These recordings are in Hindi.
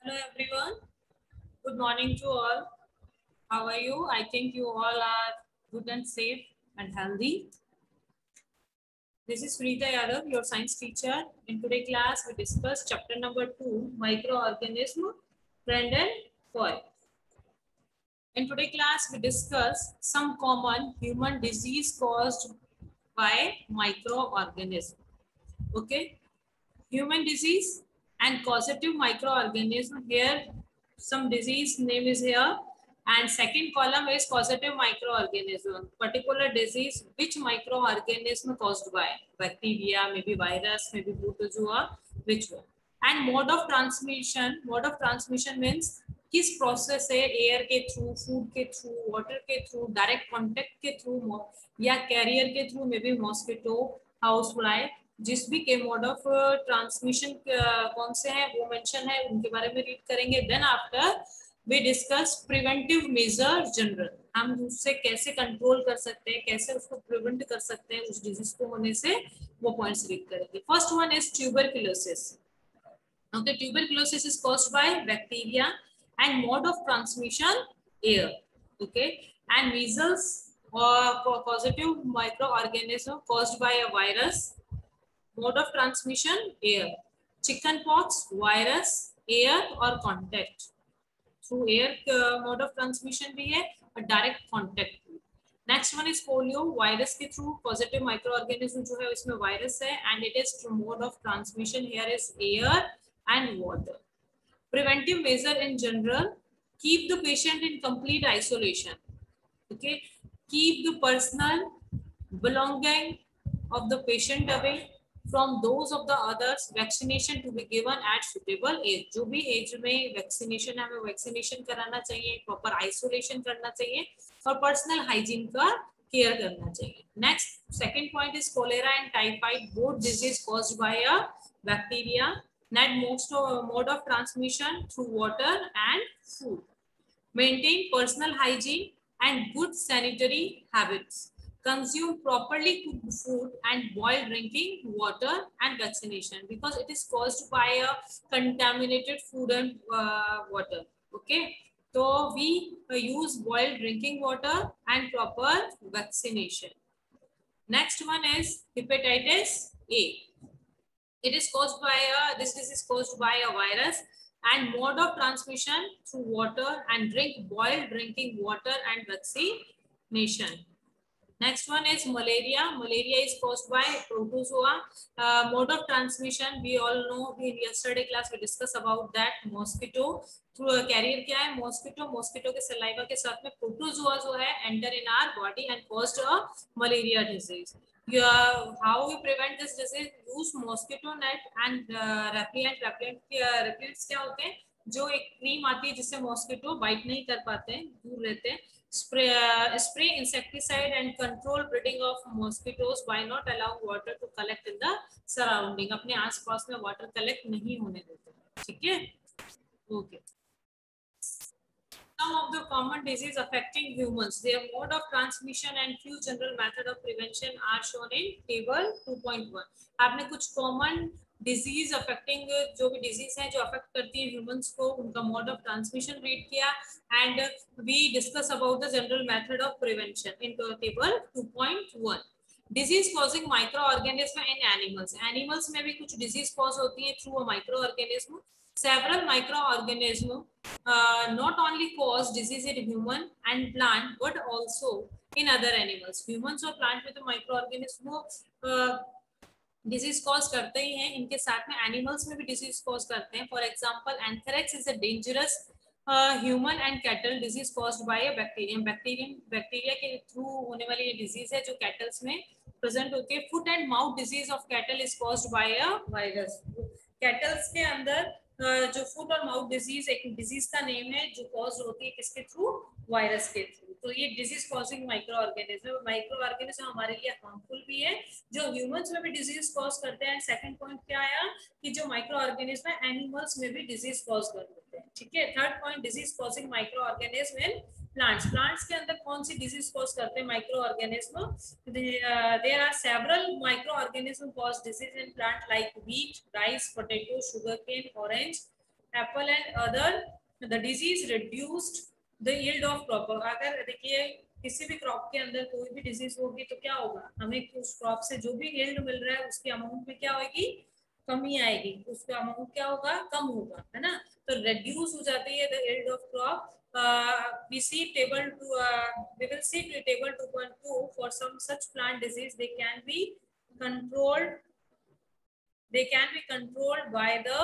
Hello everyone. Good morning to all. How are you? I think you all are good and safe and healthy. This is Preeta Yadav, your science teacher. In today's class, we discuss chapter number 2, microorganism, friend and foe. In today's class, we discuss some common human disease caused by microorganism. Okay, human disease and causative microorganism. Here some disease name is here, and second column is causative microorganism, particular disease which microorganism caused by bacteria, maybe virus, maybe protozoa, which one, and mode of transmission means किस प्रोसेस है, एयर के थ्रू, फूड के थ्रू, वाटर के थ्रू, डायरेक्ट कांटेक्ट के थ्रू, या कैरियर के through, may be mosquito, house fly, जिस भी के मोड ऑफ ट्रांसमिशन कौन से हैं वो मेंशन है, उनके बारे में रीड करेंगे. Then after we discuss preventive measure general, हम उससे कैसे कंट्रोल कर सकते हैं, कैसे उसको प्रिवेंट कर सकते हैं उस डिजीज को होने से, वो पॉइंट्स रीड करेंगे. First one is tuberculosis. Okay, tuberculosis is caused by bacteria and mode of transmission air. Okay, and measles or causative microorganism caused by a virus. Mode of transmission air. Chickenpox virus air or contact. Through air mode of transmission भी है और direct contact. Next one is polio virus के through causative microorganism जो है इसमें virus है and it is through mode of transmission. Here is air and water. Preventive measure in general, keep the patient in complete isolation. Okay, keep the personal belonging of the patient away from those of the others. Vaccination to be given at suitable age. जो भी age में vaccination है, हमें vaccination कराना चाहिए, proper isolation करना चाहिए और personal hygiene का care करना चाहिए. Next, second point is cholera and typhoid, both disease caused by a bacteria. Net mode of transmission through water and food. Maintain personal hygiene and good sanitary habits. Consume properly cooked food and boiled drinking water and vaccination because it is caused by a contaminated food and water. Okay, so we use boiled drinking water and proper vaccination. Next one is hepatitis A. It is caused by this disease is caused by a virus and mode of transmission through water and boiled drinking water and vaccination. Next one is malaria. Malaria is caused by protozoa. Mode of transmission we all know, in yesterday class we discussed about that. Mosquito through a carrier क्या है, mosquito के saliva के साथ में protozoa जो है enter in our body and caused a malaria disease. How we prevent this disease? Use mosquito net and repellent. Repellents क्या होते हैं, जो एक क्रीम आती है जिससे मॉस्किटो बाइट नहीं कर पाते हैं, दूर रहते हैं. Spray insecticide and control breeding of mosquitoes by not allowing water to collect in the surrounding. अपने आसपास में water collect नहीं होने देते. ठीक है? Okay. Some of the common disease affecting humans, their mode of transmission and few general method of prevention are shown in table 2.1. आपने कुछ common disease affecting जो भी disease है जो affect करती है humans को, उनका mode of transmission read किया and we discuss about the general method of prevention in table 2.1. Disease causing microorganism in animals. Animals में भी कुछ disease cause होती है through a microorganism. Several microorganisms not only cause disease in human and plant but also in other animals. Humans और plant में तो microorganism disease cause करते ही हैं, इनके साथ में animals में भी disease cause करते हैं. For example, anthrax is a dangerous human and cattle disease caused by a bacterium. Bacteria के through होने वाली ये disease है जो cattles में present होती है. Foot and mouth disease of cattle is caused by a virus. Cattles के अंदर जो फुट और माउथ डिजीज एक डिजीज का नेम है जो कॉज होती है किसके थ्रू, वायरस के थ्रू. तो ये डिजीज कॉजिंग माइक्रो ऑर्गेनिज्म हमारे लिए हार्मफुल भी है, जो ह्यूमंस में भी डिजीज कॉज करते हैं. सेकंड पॉइंट क्या आया कि जो माइक्रो ऑर्गेनिज्म है एनिमल्स में भी डिजीज कॉज कर देते हैं. ठीक है. Third point, disease causing microorganism in plants के अंदर कौन सी डिजीज कॉज करते हैं microorganism. There are several microorganism cause disease in plant like wheat, rice, potato, sugarcane, orange, apple and other, the disease reduced the yield of crop. अगर देखिए किसी भी क्रॉप के अंदर कोई भी डिजीज होगी तो क्या होगा, हमें उस क्रॉप से जो भी यील्ड मिल रहा है उसके अमाउंट में क्या होगी, कमी आएगी, उसका अमाउंट क्या होगा, कम होगा, है ना। तो reduce हो जाती है the yield of crop. We see table to we will see table 2.2 for some such plant disease they can be controlled by the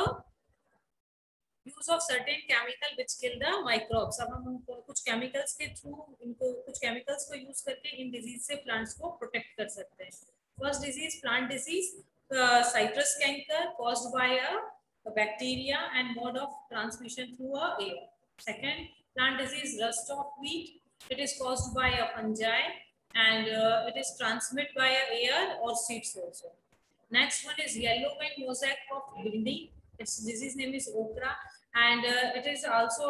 use of certain chemical which kill the microbes. अब हम कुछ chemicals के through इनको कुछ chemicals को use करके इन disease से plants को protect कर सकते हैं. First disease, plant disease, citrus canker caused by a bacteria and mode of transmission through a air. Second, plant disease, rust of wheat. It is caused by a fungi and it is transmitted by air or seeds also. Next one is yellow vein mosaic of bhindi. Its disease name is okra and it is also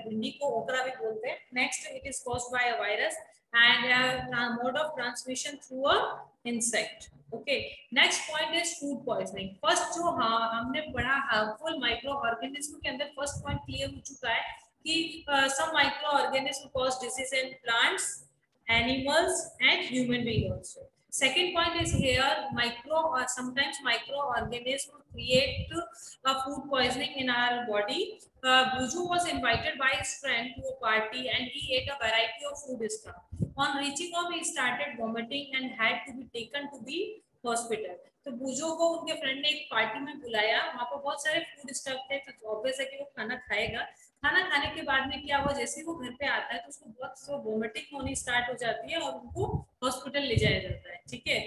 bhindi ko okra bhi bolte hain. Next, it is caused by a virus and mode of transmission through a insect. Okay. Next point is food poisoning. First जो हमने पढ़ा harmful microorganism के अंदर first point clear हो चुका है कि some microorganism cause disease in plants, animals and human being also. Second point is here sometimes microorganisms create food poisoning in our body. Buju was invited by his friend to a party and he ate a variety of food stuff. On reaching home, he started vomiting and had to be taken to the hospital. तो बुजो को उनके फ्रेंड ने एक पार्टी में बुलाया, वहाँ पर बहुत सारे फूड स्टफ थे, तो ऑब्वियस है कि वो खाना खाएगा. खाना खाने के बाद में क्या हुआ, जैसे ही वो घर पे आता है तो उसको बहुत वोमिटिंग होनी स्टार्ट हो जाती है और उनको हॉस्पिटल ले जाया जाता है. ठीक है.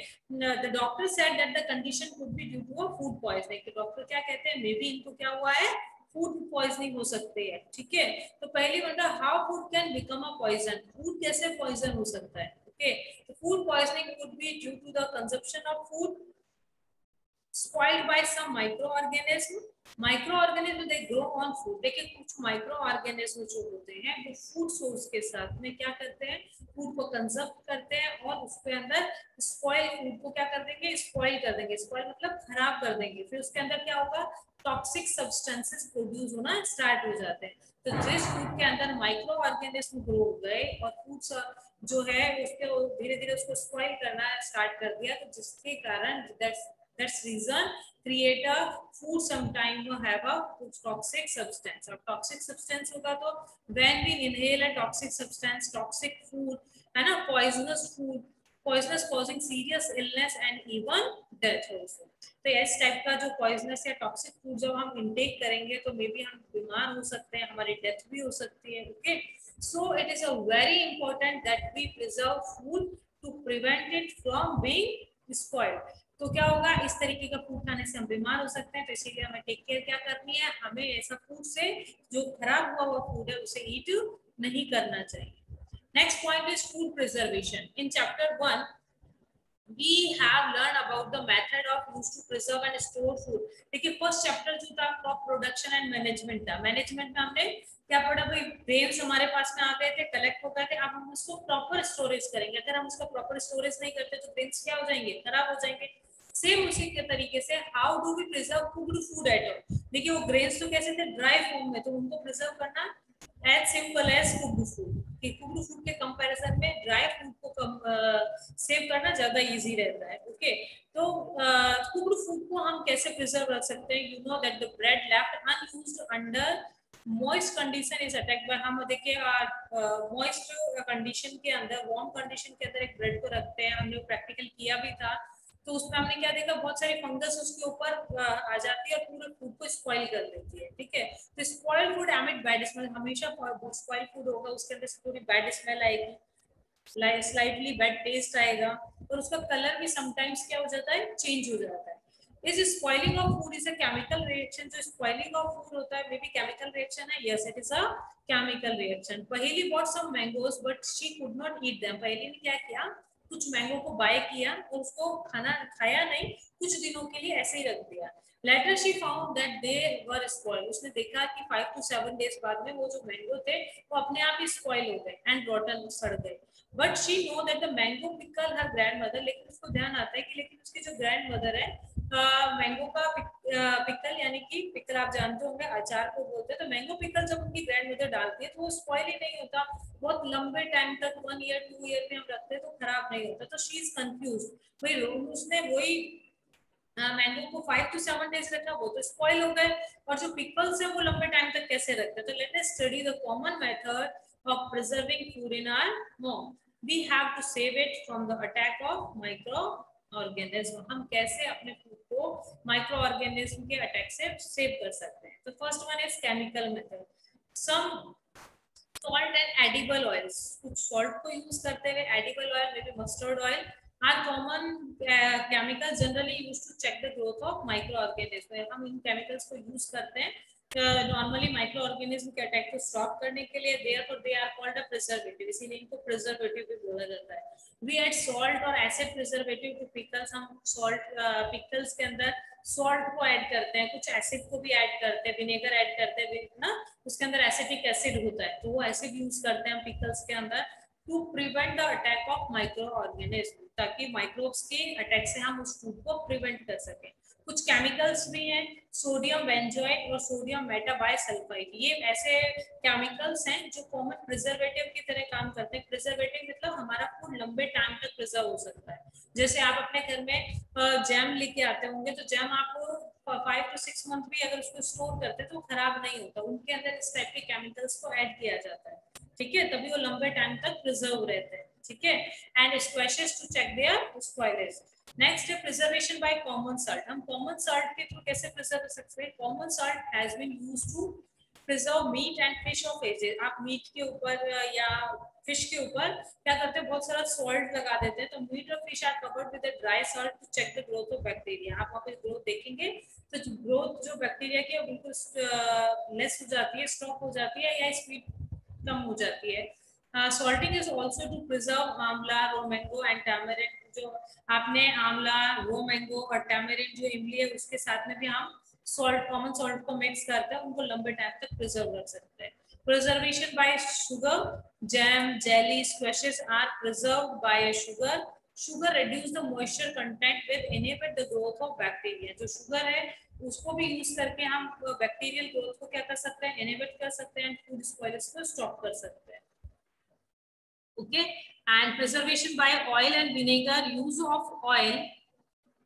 The doctor said that the condition could be due to a food poisoning. तो डॉक्टर क्या कहते हैं, मे बी इनको क्या हुआ है, फूड पॉइजनिंग हो सकती है. ठीक है. तो पहली मतलब how food can become a poison, food कैसे पॉइजन हो सकता है. ओके. तो food poisoning could be due to the consumption of food spoiled by some microorganism. Microorganism they grow on food. लेकिन कुछ microorganism जो होते हैं वो फूड सोर्स के साथ में क्या करते हैं, फूड को कंजप्ट करते हैं और उसके अंदर स्पॉइल फूड को क्या कर देंगे, स्पॉइल कर देंगे. स्पॉइल मतलब खराब कर देंगे. फिर उसके अंदर क्या होगा, टॉक्सिक सब्सटेंसेस प्रोड्यूस होना स्टार्ट हो जाते हैं. तो जिस फूड के अंदर माइक्रो ऑर्गेनिज्म ग्रो हो गए और फूड जो है उसके धीरे धीरे उसको स्पॉइल करना स्टार्ट कर दिया, तो जिसके कारण that's reason create a food sometime to have a toxic substance. और toxic substance होगा तो when we inhale a toxic substance, toxic food है ना, poisonous food, poisonous causing serious illness and even death also. तो इस टाइप का जो poisonous या toxic food जब हम intake करेंगे तो मे बी हम बीमार हो सकते हैं, हमारी डेथ भी हो सकती है. Okay. So it is a very important that we preserve food to prevent it from being spoiled. तो क्या होगा, इस तरीके का फूड खाने से हम बीमार हो सकते हैं. तो इसीलिए हमें टेक केयर क्या करनी है, हमें ऐसा फूड से जो खराब हुआ फूड है उसे ईट नहीं करना चाहिए. Next point is food preservation. In chapter 1 we have learned about the method of use to preserve and store food. देखिए फर्स्ट चैप्टर जो था क्रॉप प्रोडक्शन एंड मैनेजमेंट था. मैनेजमेंट में हमने क्या पढ़ा भाई, ग्रेन्स हमारे पास में आ गए थे, कलेक्ट हो गए थे, अब हम उसको प्रॉपर स्टोरेज करेंगे. अगर हम उसका प्रॉपर स्टोरेज नहीं करते तो ग्रेन्स क्या हो जाएंगे, खराब हो जाएंगे. सेम उसी के तरीके से how do we preserve cooked food item. देखिए वो ग्रेन्स तो कैसे थे, ड्राई फॉर्म में, तो उनको प्रिजर्व करना as simple as cooked food. कि कुक्ड फूड के कंपैरिजन में ड्राई फूड को सेव करना ज्यादा इजी रहता है. ओके. तो कुक्ड फूड को हम कैसे प्रिजर्व रख सकते हैं. You know that the bread left unused under moist condition is attacked by. हम देखिए मॉइस्ट कंडीशन के अंदर, वार्म कंडीशन के अंदर एक ब्रेड को रखते हैं. हमने प्रैक्टिकल किया भी था. तो उसमें हमने क्या देखा, बहुत सारी फंगस उसके ऊपर आ जाती है और पूरे फूड को स्पॉइल कर देती है. ठीक है. तो spoil food emit bad smell. हमेशा स्पॉइल फूड होगा उसके अंदर से थोड़ी बैड स्मेल आएगी, स्लाइटली बैड टेस्ट आएगा और उसका कलर भी समटाइम्स क्या हो जाता है, चेंज हो जाता है. Is spoiling of food is a chemical reaction. जो स्पॉइलिंग ऑफ फूड होता है मे बी केमिकल रिएक्शन है. Yes, it is a chemical reaction. Paheli bought some mangoes but she could not eat them. Paheli ने क्या किया, कुछ मैंगो को बाय किया और उसको खाया नहीं, कुछ दिनों के लिए ऐसे ही रख दिया. Later she found that they were spoiled. उसने देखा कि 5 to 7 डेज बाद में वो जो मैंगो थे वो अपने आप ही स्पॉइल हो गए एंड रॉटन, सड़ गए. But she know that the mango pickle her grandmother. लेकिन उसको ध्यान आता है कि लेकिन उसकी जो ग्रैंडमदर है मैंगो का पिकल यानी कि पिकल फिर आप जानते होंगे अचार को बोलते हैं, तो मैंगो पिकल जब उनकी ग्रैंड मदर डालती है तो वो स्पॉइल ही नहीं होता, बहुत लंबे टाइम तक 1 ईयर 2 ईयर में हम रखते हैं तो खराब नहीं होता। तो शी इज कंफ्यूज, भाई उसने वही मैंगो को 5 to 7 days रखा, वो तो स्पॉइल हो गए, और जो पिकल्स है वो लंबे टाइम तक कैसे रखते हैं। तो let us study the common method of preserving food in our home. We have to save it from the attack of microorganism. हम कैसे अपने फूड को माइक्रो ऑर्गेनिज्म के अटैक से सेव कर सकते हैं। तो first one is chemical method. Some salt and edible oils, कुछ सॉल्ट को यूज करते हुए edible oil may be mustard oil are common chemicals generally used to check the growth of microorganism. हम इन केमिकल्स को यूज करते हैं नॉर्मली माइक्रो ऑर्गेनिज्म के अटैक को स्टॉप करने के लिए। Therefore they are called a preservative, इसीलिए इनको प्रिजर्वेटिव भी बोला जाता है। वी ऐड सॉल्ट और एसिड प्रिजर्वेटिव टू पिकल्स। हम सॉल्ट पिकल्स के अंदर सॉल्ट को ऐड करते हैं, कुछ एसिड को भी ऐड करते हैं, विनेगर ऐड करते हैं ना, उसके अंदर एसिटिक एसिड होता है, तो वो एसिड यूज करते हैं हम पिकल्स के अंदर to prevent the attack of microorganism, ताकि माइक्रोब्स के अटैक से हम उस फूड को प्रिवेंट कर सकें। कुछ केमिकल्स भी हैं, सोडियम बेंजोएट और सोडियम मेटाबाइसल्फाइड, ये ऐसे केमिकल्स हैं जो कॉमन प्रिजर्वेटिव की तरह काम करते हैं। प्रिजर्वेटिव मतलब हमारा फूड लंबे टाइम तक प्रिजर्व हो सकता है। जैसे आप अपने घर में जैम लेके आते होंगे, तो जैम आपको 5 to 6 मंथ भी अगर उसको स्टोर करते हैं तो खराब नहीं होता, उनके अंदर इस टाइप के केमिकल्स को ऐड किया जाता है, ठीक है, तभी वो लंबे टाइम तक प्रिजर्व रहते हैं, ठीक है। And squashes to check their spoilage. Next है प्रिजर्वेशन बाय कॉमन सॉल्ट। हम कॉमन सॉल्ट के थ्रू कैसे प्रिजर्व कर सकते हैं। Common salt has been used to preserve meat and fish of ages. आप मीट के ऊपर या फिश के ऊपर क्या करते हैं, बहुत सारा सॉल्ट लगा देते हैं, तो मीट और fish are covered with a dry salt to check the growth of bacteria. आप वहाँ पे ग्रोथ देखेंगे तो ग्रोथ जो बैक्टीरिया की है बिल्कुल लेस हो जाती है, स्टॉप हो जाती है या स्पीड कम हो जाती है। Salting is also to preserve amla, raw mango and tamarind. जो आपने आंवला, रो मैंगो और टैमरिंड जो इमली है उसके साथ में भी हम सॉल्ट, कॉमन सॉल्ट को मिक्स करके उनको लंबे टाइम तक प्रिजर्व रख सकते हैं। Preservation by sugar, jam, jelly, squashes are preserved by sugar. Sugar reduce the moisture content with inhibit the growth of bacteria. जो शुगर है उसको भी यूज करके हम बैक्टीरियल ग्रोथ को क्या कर सकते हैं, इनहिबिट कर सकते हैं, फूड स्पॉइल्स को स्टॉप कर सकते हैं। Okay, and preservation by oil and vinegar, use of oil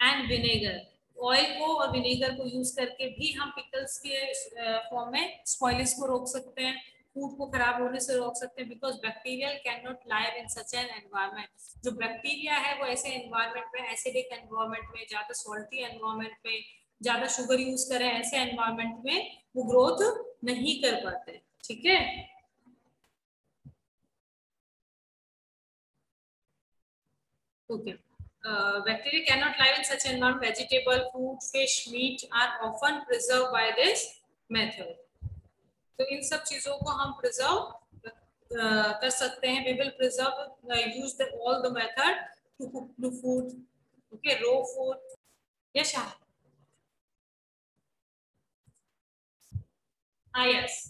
and vinegar, oil को और विनेगर को यूज करके भी हम पिकल्स के फॉर्म में स्पॉइलेज को रोक सकते हैं, फूड को खराब होने से रोक सकते हैं, because bacterial can not live in such an environment. जो बैक्टीरिया है वो ऐसे एनवायरमेंट में, एसिडिक एनवायरमेंट में, ज्यादा सॉल्टी एनवायरमेंट में, ज्यादा शुगर यूज करें ऐसे एनवायरमेंट में वो ग्रोथ नहीं कर पाते, ठीक है। Okay, bacteria cannot live in such environment. Vegetable, fruit, fish, meat are often preserved by this method. तो इन सब चीजों को हम प्रिजर्व कर सकते हैं। We will preserve, use all the method to cook the food. Okay, raw food. Yes, yes.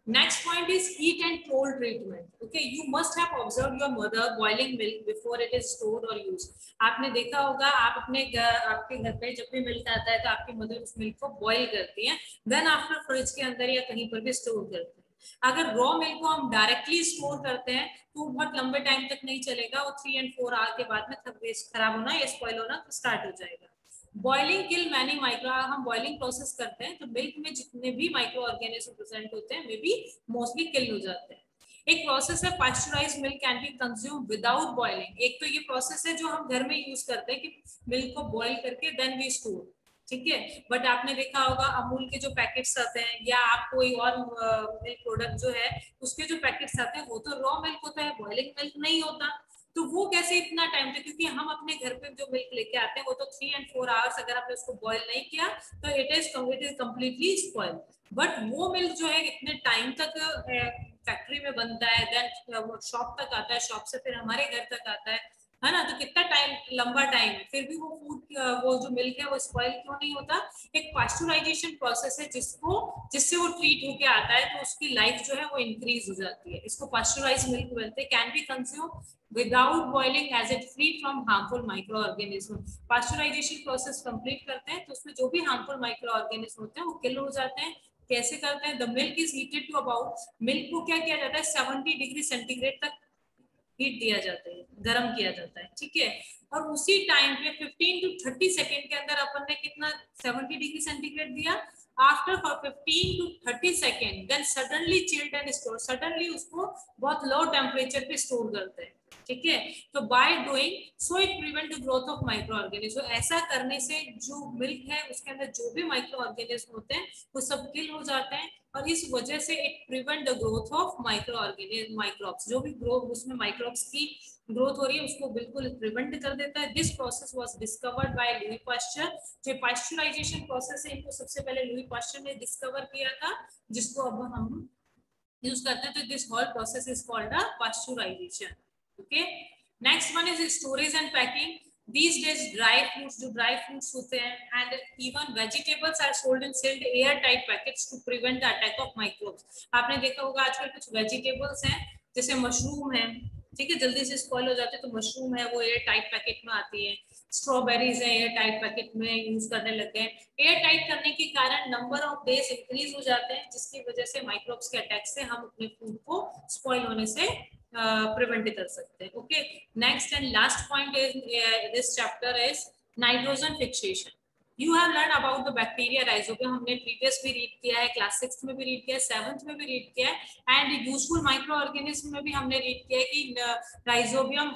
Next point is heat and cold treatment. Okay, you must have observed your mother boiling milk before it is stored or used. आपने देखा होगा, आप आपके घर पे जब भी मिल्क आता है तो आपकी मदर उस मिल्क को बॉईल करती हैं, देन आफ्टर फ्रिज के अंदर या कहीं पर भी स्टोर करते हैं। अगर रॉ मिल्क को हम डायरेक्टली स्टोर करते हैं तो बहुत लंबे टाइम तक नहीं चलेगा, वो 3 and 4 आवर के बाद में खराब होना या स्पॉइल होना स्टार्ट हो जाएगा। बॉइलिंग किल मैनी माइक्रो, हम बॉइलिंग प्रोसेस करते हैं तो मिल्क में जितने भी माइक्रो ऑर्गेनिज्म प्रेजेंट होते हैं वे भी मोस्टली किल हो जाते हैं। एक प्रोसेस है pasteurise milk can be consume without boiling. एक तो ये प्रोसेस है जो हम घर में यूज करते हैं कि मिल्क को बॉइल करके देन वी स्टोर, ठीक है। बट आपने देखा होगा अमूल के जो पैकेट्स आते हैं या आप कोई और मिल्क प्रोडक्ट जो है उसके जो पैकेट्स आते हैं वो तो रॉ मिल्क होता है, बॉइलिंग मिल्क नहीं होता। तो वो कैसे इतना टाइम तक, क्योंकि हम अपने घर पे जो मिल्क लेके आते हैं वो तो 3 and 4 आवर्स अगर आपने उसको बॉईल नहीं किया तो it is completely spoil. But वो मिल्क जो है इतने टाइम तक फैक्ट्री में बनता है, देन शॉप तक आता है, शॉप से फिर हमारे घर तक आता है, है ना। तो कितना टाइम, लंबा टाइम है, फिर भी वो फूड, वो जो मिल्क है वो स्पॉइल क्यों नहीं होता? एक पास्चुराइजेशन प्रोसेस है जिसको, जिससे वो ट्रीट होके आता है, तो उसकी लाइफ जो है वो इंक्रीज हो जाती है। इसको पास्चुराइज मिल्क बोलते हैं। Can be consume without boiling as it free from harmful microorganism. Pasteurization process complete करते हैं तो उसमें जो भी हार्मफुल माइक्रो ऑर्गेनिज्म होते हैं वो किल हो जाते हैं। कैसे करते हैं? The milk is heated to about, milk को क्या किया जाता है, 70 डिग्री सेंटीग्रेड तक हीट दिया जाता है, गर्म किया जाता है, ठीक है। और उसी टाइम पे 15 टू 30 सेकेंड के अंदर अपन ने कितना 70 डिग्री सेंटीग्रेड दिया। After for 15 to 30 second then suddenly chilled and store, suddenly उसको बहुत लो टेम्परेचर पे स्टोर करते हैं, ठीक है। तो by doing so it prevent the growth of micro organism. ऐसा करने से जो मिल्क है उसके अंदर जो भी माइक्रो ऑर्गेनिज्म होते हैं वो सब किल हो जाते हैं, और इस वजह से it prevent the growth of micro organism, microbes, जो भी ग्रोथ उसमें माइक्रोब्स की ग्रोथ हो रही है उसको बिल्कुल प्रिवेंट कर देता है। This process was discovered by Louis Pasteur. जो पास्चुराइजेशन प्रोसेस है इनको सबसे पहले लुई पास्चर ने डिस्कवर किया था, जिसको अब हम यूज करते हैं। तो this whole process is called the pasteurization. Okay, next one is storage and packing. These days dry fruits, जो dry fruits होते हैं and even vegetables are sold in sealed airtight packets to prevent the attack of microbes। आपने देखा होगा आजकल कुछ वेजिटेबल्स हैं जैसे मशरूम है, ठीक है, जल्दी से स्पॉइल हो जाते हैं, तो मशरूम है वो एयर टाइट पैकेट में आती है। स्ट्रॉबेरीज है एयर टाइट पैकेट में यूज करने लग गए। एयर टाइट करने के कारण नंबर ऑफ डेज इंक्रीज हो जाते हैं, जिसकी वजह से माइक्रोब्स के अटैक से हम अपने फूड को स्पॉइल होने से प्रिवेंट कर सकते हैं। Okay, next and last point is this chapter is nitrogen fixation. You have learn about the bacteria rhizobium. हमने प्रीवियस भी रीड किया है, क्लास 6 में भी रीड किया है, 7th में भी रीड किया है, एंड यूजफुल माइक्रो ऑर्गेनिज्म में भी हमने रीड किया है कि rhizobium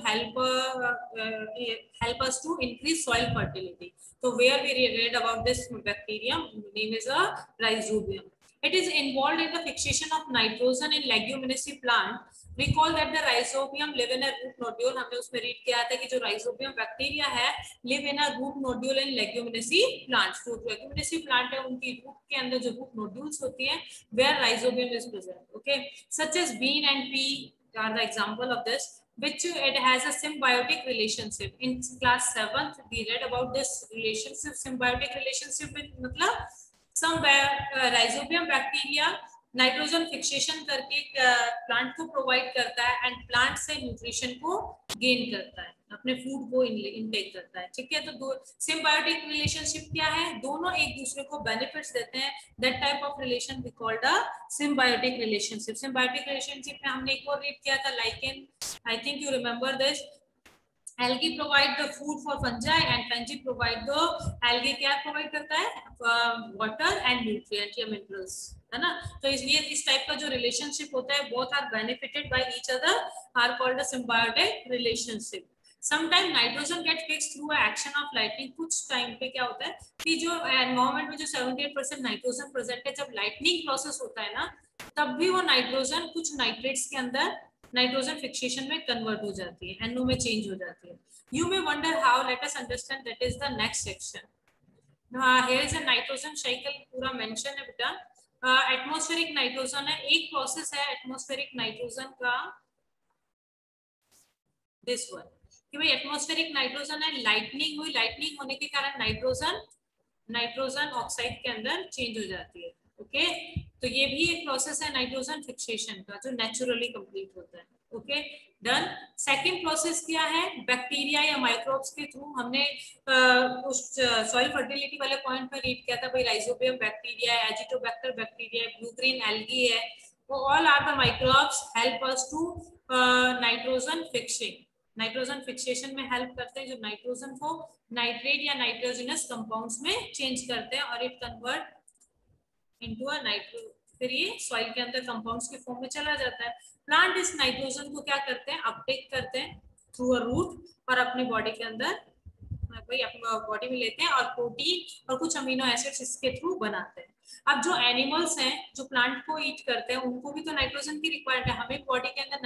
help us to increase soil fertility. तो where we read about this bacterium, name is a rhizobium. It is involved in the fixation of nitrogen in leguminous plant. Recall that the rhizobium live in a root nodule. हमने उसमें रीड किया था कि जो rhizobium बैक्टीरिया है live in a root nodule in leguminous plants. जो leguminous plant है उनकी रूट के अंदर जो root nodules होती हैं where rhizobium is present. Okay, such as bean and pea are the example of this, which it has a symbiotic relationship. In class 7th we read about this relationship, symbiotic relationship with मतलब some rhizobium bacteria nitrogen fixation करके प्लांट को प्रोवाइड करता है एंड प्लांट से न्यूट्रिशन को गेन करता है, अपने फूड को इनटेक करता है, ठीक है। तो दो सिम्बायोटिक रिलेशनशिप क्या है, दोनों एक दूसरे को बेनिफिट्स देते हैं। That type of relation we called a symbiotic relationship. Symbiotic relationship में हमने एक और रीड किया था lichen, I think you remember this. algae provide the food for fungi and fungi provide the algae क्या provide करता है water and nutrient या minerals, है ना। तो इसलिए इस टाइप का जो रिलेशनशिप होता है both are benefited by each other are called a symbiotic relationship. Sometimes nitrogen get fixed through action of lightning. कुछ टाइम पे क्या होता है कि जो एनवायरमेंट में जो 78% नाइट्रोजन प्रेजेंट है, जब लाइटनिंग प्रोसेस होता है ना तब भी वो नाइट्रोजन कुछ नाइट्रेट्स के अंदर नाइट्रोजन फिक्सेशन में कन्वर्ट हो जाती है, NO में चेंज हो जाती है। You may wonder how, let us understand, that is the next section. Here is a nitrogen cycle, पूरा मेंशन है बेटा। एटमॉस्फेरिक नाइट्रोजन है, एक प्रोसेस है एटमॉस्फेरिक नाइट्रोजन का, दिस वन, कि भाई एटमॉस्फेरिक नाइट्रोजन है, लाइटनिंग हुई, लाइटनिंग होने के कारण नाइट्रोजन ऑक्साइड के अंदर चेंज हो जाती है। ओके, तो ये भी एक प्रोसेस है नाइट्रोजन फिक्सेशन का जो नेचुरली कंप्लीट होता है। Okay, done. सेकंड प्रोसेस क्या है, बैक्टीरिया या माइक्रोब्स के थ्रू। हमने उस सॉइल फर्टिलिटी वाले पॉइंट पर रीड किया था भाई राइजोबियम बैक्टीरिया है, एजिटोबैक्टर बैक्टीरिया है, ब्लू ग्रीन एल्गी है, वो all are the microbes help us to nitrogen fixing. Nitrogen fixation में हेल्प करते हैं, जो नाइट्रोजन को नाइट्रेट या नाइट्रोजनस कंपाउंड्स में चेंज करते हैं और it convert into a nitro, फिर ये सॉइल के अंदर कंपाउंड्स के फॉर्म में चला जाता है। प्लांट इस नाइट्रोजन को क्या करते हैं, अपटेक करते हैं थ्रू अ रूट और अपने बॉडी के अंदर भाई अपने बॉडी में लेते हैं और प्रोटीन और कुछ अमीनो एसिड्स इसके थ्रू बनाते हैं। अब जो एनिमल्स हैं जो प्लांट को ईट करते हैं उनको भी तो नाइट्रोजन की रिक्वायरमेंट है, हमें बॉडी के अंदर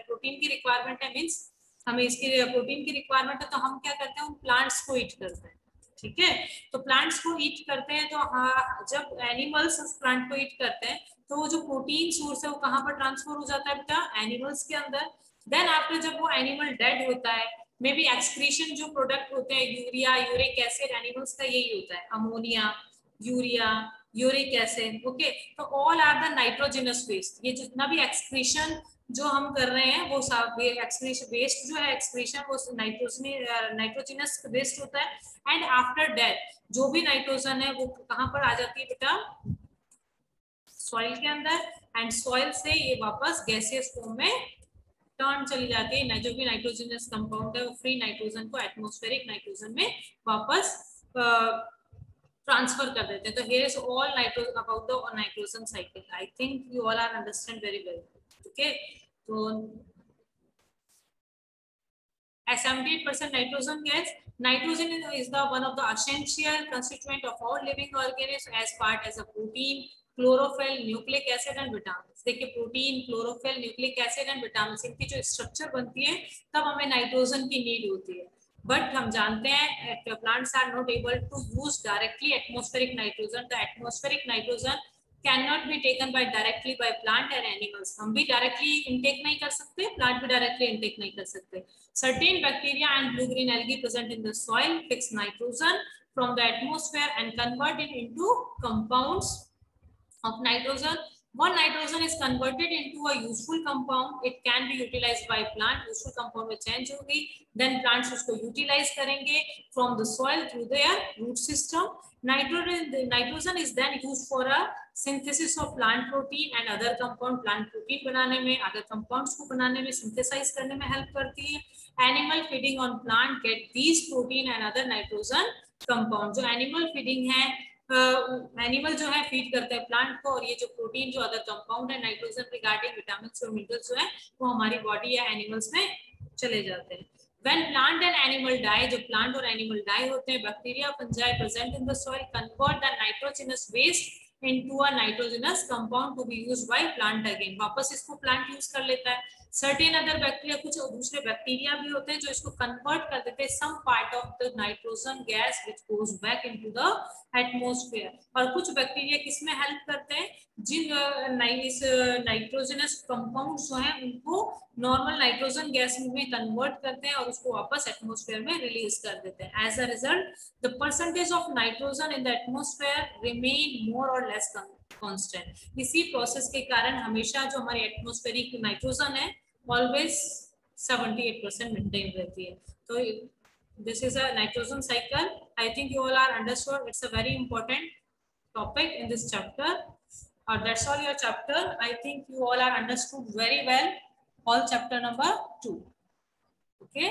प्रोटीन की रिक्वायरमेंट है, मीन्स हमें इसकी प्रोटीन की रिक्वायरमेंट है, तो हम क्या करते हैं उन प्लांट्स को ईट करते हैं, ठीक है। तो प्लांट्स को ईट करते हैं, तो जब एनिमल्स प्लांट को ईट करते हैं तो वो जो प्रोटीन सोर्स है वो कहाँ पर ट्रांसफर हो जाता है बेटा, एनिमल्स के अंदर। देन आफ्टर जब वो एनिमल डेड होता है मे बी एक्सक्रीशन जो प्रोडक्ट होते हैं यूरिया, यूरिक एसिड, एनिमल्स का यही होता है, ammonia, urea, uric acid. Okay, तो all are the nitrogenous waste. ये जितना भी एक्सक्रीशन जो हम कर रहे हैं वो सब एक्सक्रीशन वेस्ट जो है, एक्सक्रीशन वो नाइट्रोजिनस वेस्ट होता है। एंड आफ्टर डेथ जो भी नाइट्रोजन है वो कहाँ पर आ जाती है बेटा, सॉइल के अंदर, एंड सॉइल से ये वापस गैसियस फॉर्म में टर्न चली जाती है। जो भी नाइट्रोजनस कंपाउंड है वो फ्री नाइट्रोजन को एटमॉस्फेरिक नाइट्रोजन में वापस ट्रांसफर कर देते हैं। तो here is all nitrogen about the nitrogen cycle. I think you all are understand very well. Okay, तो 78% nitrogen gas. Nitrogen is the one of the essential constituent of all living organisms as part as a protein, chlorophyll, nucleic acid and vitamins. देखिए protein, chlorophyll, nucleic acid and vitamin, इनकी जो स्ट्रक्चर बनती है तब हमें नाइट्रोजन की नीड होती है। बट हम जानते हैं plants are not able to use directly atmospheric nitrogen. The atmospheric nitrogen cannot be taken by directly by plant and animals. हम भी डायरेक्टली इनटेक नहीं कर सकते, प्लांट भी डायरेक्टली इनटेक नहीं कर सकते। Certain bacteria and blue green algae present in the soil fix nitrogen from the atmosphere and convert it into compounds of nitrogen. One nitrogen is converted into a useful compound. It can be utilized by plant. Useful compound में change होगी, then plants उसको utilize करेंगे from the soil through their root system. Nitrogen is then used for a synthesis of plant protein and other compound. Plant protein बनाने में, other compounds को बनाने में, synthesize करने में help करती है. Animal feeding on plant get these protein and other nitrogen compound. जो animal feeding है, एनिमल जो है फीड करते हैं प्लांट को, और ये जो प्रोटीन जो अदर कंपाउंड है नाइट्रोजन रिगार्डिंग विटामिन और मिनरल्स जो है वो हमारी बॉडी या एनिमल्स में चले जाते हैं। When plant and animal die, जब प्लांट और एनिमल डाई होते हैं, bacteria fungi present in the soil convert the nitrogenous waste into a nitrogenous compound to be used by plant again. वापस इसको प्लांट यूज कर लेता है। सर्टेन अदर बैक्टीरिया, कुछ दूसरे बैक्टीरिया भी होते हैं जो इसको कन्वर्ट कर देते हैं some part of the nitrogen gas which goes back into the atmosphere. और कुछ बैक्टीरिया किसमें हेल्प करते हैं, जिन इस नाइट्रोजनस कंपाउंड जो है उनको नॉर्मल नाइट्रोजन गैस में कन्वर्ट करते हैं और उसको वापस एटमॉस्फेयर में रिलीज कर देते हैं। As a result the percentage of nitrogen in the atmosphere remain more और लेस कांस्टेंट। इसी प्रोसेस के कारण हमेशा जो हमारी एटमॉस्फेरिक नाइट्रोजन है ऑलवेज 78% मेंटेन रहती है। तो this is a nitrogen cycle. I think you all are understood. It's a very important topic in this chapter. That's all your chapter. I think you all are understood very well. All chapter number 2. Okay.